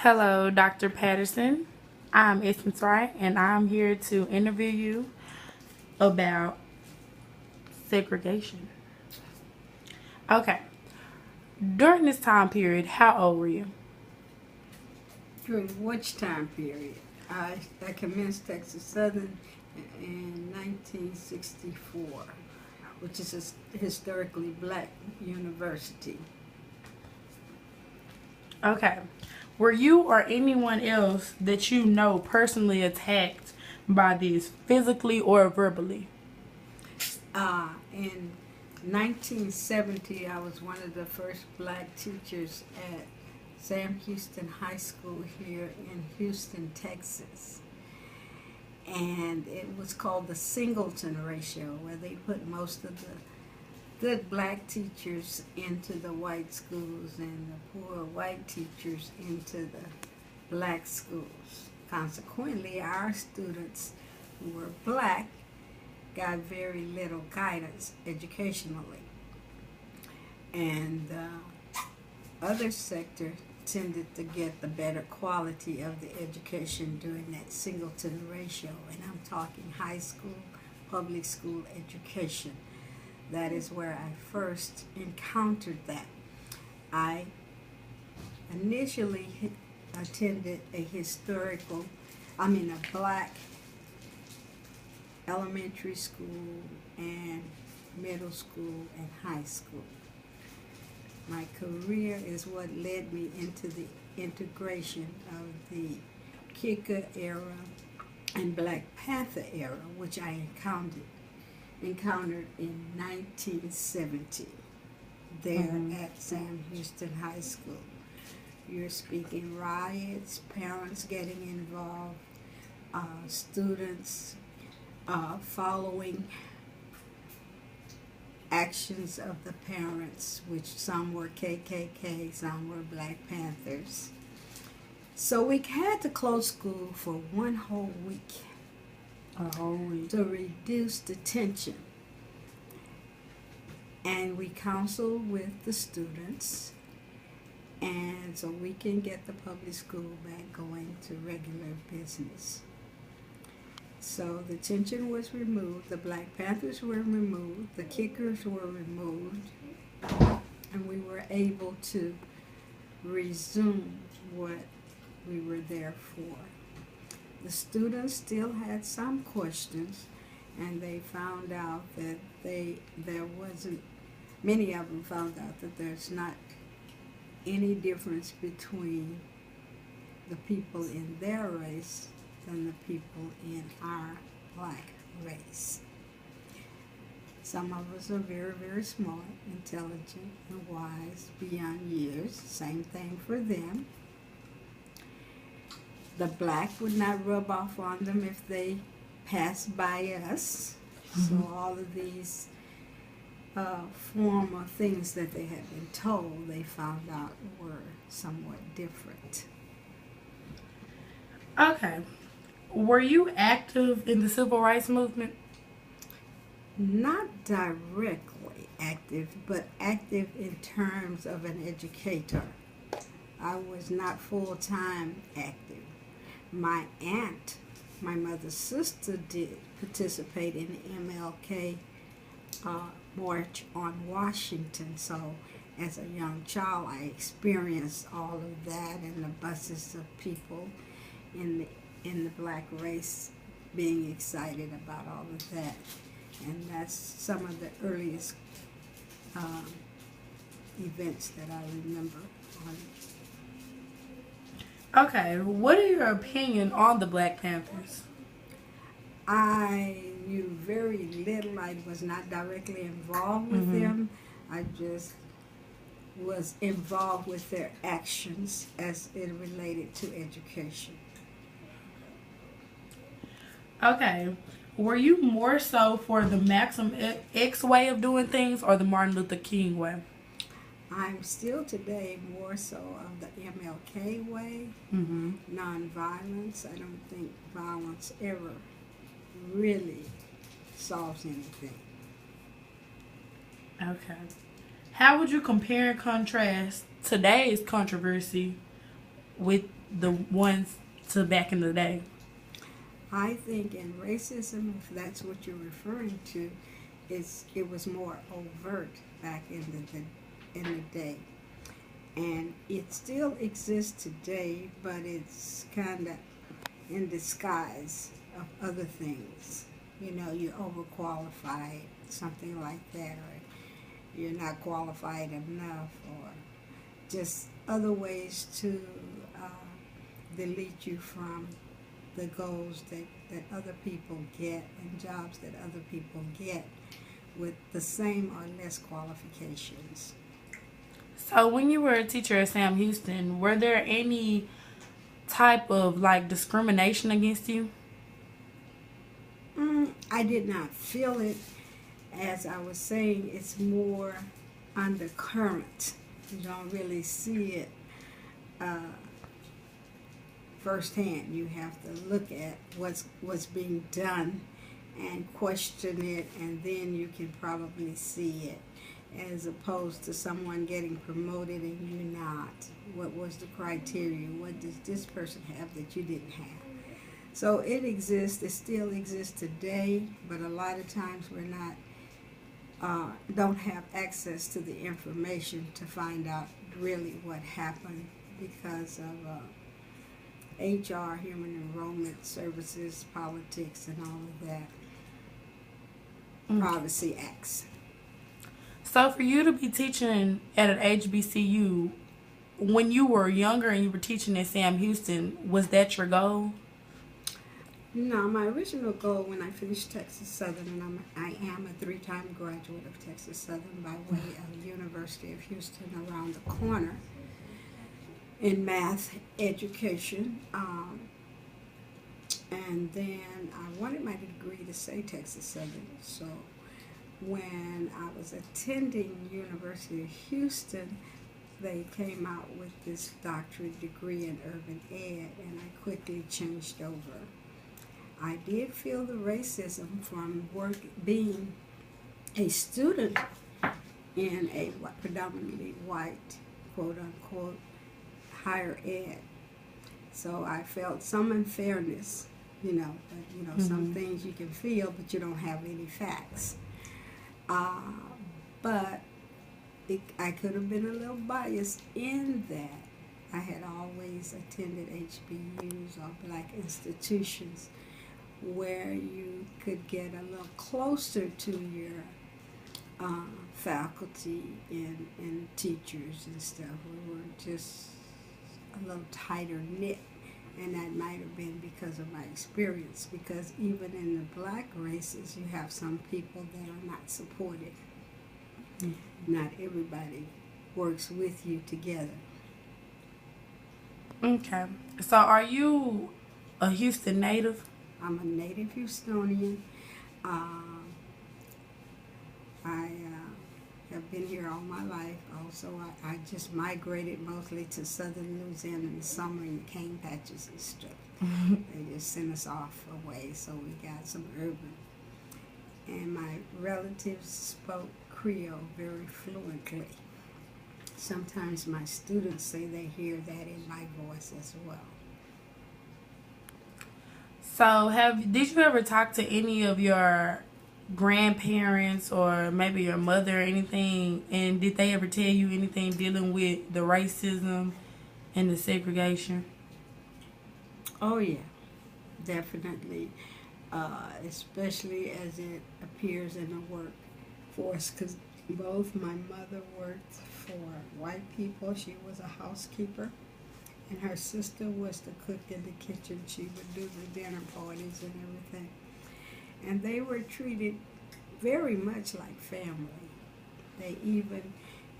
Hello, Dr. Patterson. I'm Essense Wright, and I'm here to interview you about segregation. Okay. During this time period, how old were you? During which time period? I commenced Texas Southern in 1964, which is a historically black university. Okay. Were you or anyone else that you know personally attacked by this, physically or verbally? In 1970, I was one of the first black teachers at Sam Houston High School here in Houston, Texas. And it was called the Singleton ratio, where they put most of the good black teachers into the white schools and the poor white teachers into the black schools. Consequently, our students who were black got very little guidance educationally. And the other sector tended to get the better quality of the education during that singleton ratio. And I'm talking high school, public school education. That is where I first encountered that. I initially attended a black elementary school and middle school and high school. My career is what led me into the integration of the Kicker era and Black Panther era, which I encountered in 1970 there at Sam Houston High School. You're speaking riots, parents getting involved, students following actions of the parents, which some were KKK, some were Black Panthers. So we had to close school for one whole week. A whole week. To reduce the tension. And we counseled with the students, and so we can get the public school back going to regular business. So the tension was removed, the Black Panthers were removed, the kickers were removed, and we were able to resume what we were there for. The students still had some questions, and they found out that many of them found out that there's not any difference between the people in their race than the people in our black race. Some of us are very, very smart, intelligent, and wise beyond years. Same thing for them. The black would not rub off on them if they passed by us. So all of these former things that they had been told, they found out were somewhat different. Okay. Were you active in the civil rights movement? Not directly active, but active in terms of an educator. I was not full-time active. My aunt, my mother's sister, did participate in the MLK March on Washington. So as a young child, I experienced all of that and the buses of people in the black race being excited about all of that. And that's some of the earliest events that I remember on it. Okay, what are your opinion on the Black Panthers? I knew very little. I was not directly involved with them. I just was involved with their actions as it related to education. Okay, were you more so for the Malcolm X way of doing things or the Martin Luther King way? I'm still today more so of the MLK way, nonviolence. I don't think violence ever really solves anything. Okay. How would you compare and contrast today's controversy with the ones to back in the day? I think in racism, if that's what you're referring to, it was more overt back in the day, and it still exists today, but it's kind of in disguise of other things. You know, you're overqualified, something like that, or you're not qualified enough, or just other ways to delete you from the goals that other people get and jobs that other people get with the same or less qualifications. So when you were a teacher at Sam Houston, were there any type of like discrimination against you? I did not feel it. As I was saying, it's more undercurrent. You don't really see it firsthand. You have to look at what's being done and question it, and then you can probably see it, as opposed to someone getting promoted and you not. What was the criteria? What does this person have that you didn't have? So it exists. It still exists today, but a lot of times we're not don't have access to the information to find out really what happened because of HR, Human Enrollment Services, politics, and all of that. Privacy Acts. So for you to be teaching at an HBCU, when you were younger and you were teaching at Sam Houston, was that your goal? No, my original goal when I finished Texas Southern, and I am a 3-time graduate of Texas Southern by way of University of Houston around the corner in math education. And then I wanted my degree to say Texas Southern. So when I was attending University of Houston, they came out with this doctorate degree in urban ed, and I quickly changed over. I did feel the racism from being a student in a predominantly white, quote unquote, higher ed. So I felt some unfairness, some things you can feel, but you don't have any facts. But I could have been a little biased in that I had always attended HBUs or black institutions where you could get a little closer to your faculty and teachers and stuff. We were just a little tighter knit, and that might have been because of my experience, because even in the black races you have some people that are not supported. Not everybody works with you together. Okay. So are you a Houston native? I'm a native Houstonian. I have been here all my life. Also, I just migrated mostly to southern Louisiana in the summer in the cane patches and stuff. They just sent us off away, so we got some urban. And my relatives spoke Creole very fluently. Sometimes my students say they hear that in my voice as well. So did you ever talk to any of your grandparents or maybe your mother or anything, and did they ever tell you anything dealing with the racism and the segregation? Oh yeah, definitely, especially as it appears in the workforce, because both my mother worked for white people. She was a housekeeper, and her sister was the cook in the kitchen. She would do the dinner parties and everything. And they were treated very much like family. They even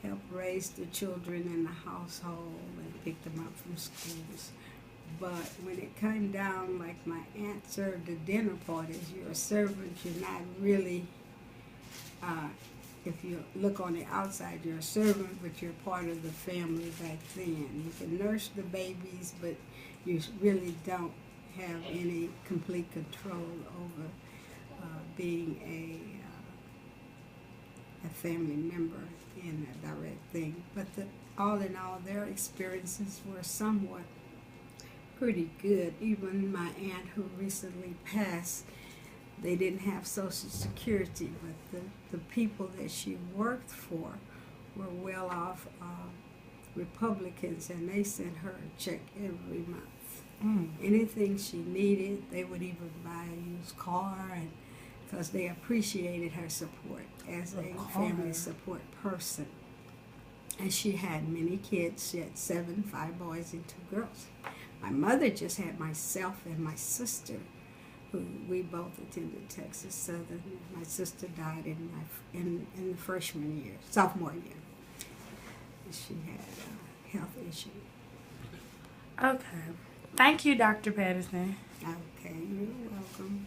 helped raise the children in the household and pick them up from schools. But when it came down, like my aunt served the dinner parties, you're a servant, you're not really, if you look on the outside, you're a servant, but you're part of the family back then. You can nurse the babies, but you really don't have any complete control over being a family member in a direct thing. But all in all, their experiences were somewhat pretty good. Even my aunt who recently passed, they didn't have Social Security, but the people that she worked for were well off Republicans, and they sent her a check every month. Anything she needed, they would even buy a used car, and because they appreciated her support as a family support person. And she had many kids. She had 7, 5 boys and 2 girls. My mother just had myself and my sister, who we both attended Texas Southern. My sister died in the freshman year, sophomore year. She had a health issue. Okay. Thank you, Dr. Patterson. Okay, you're welcome.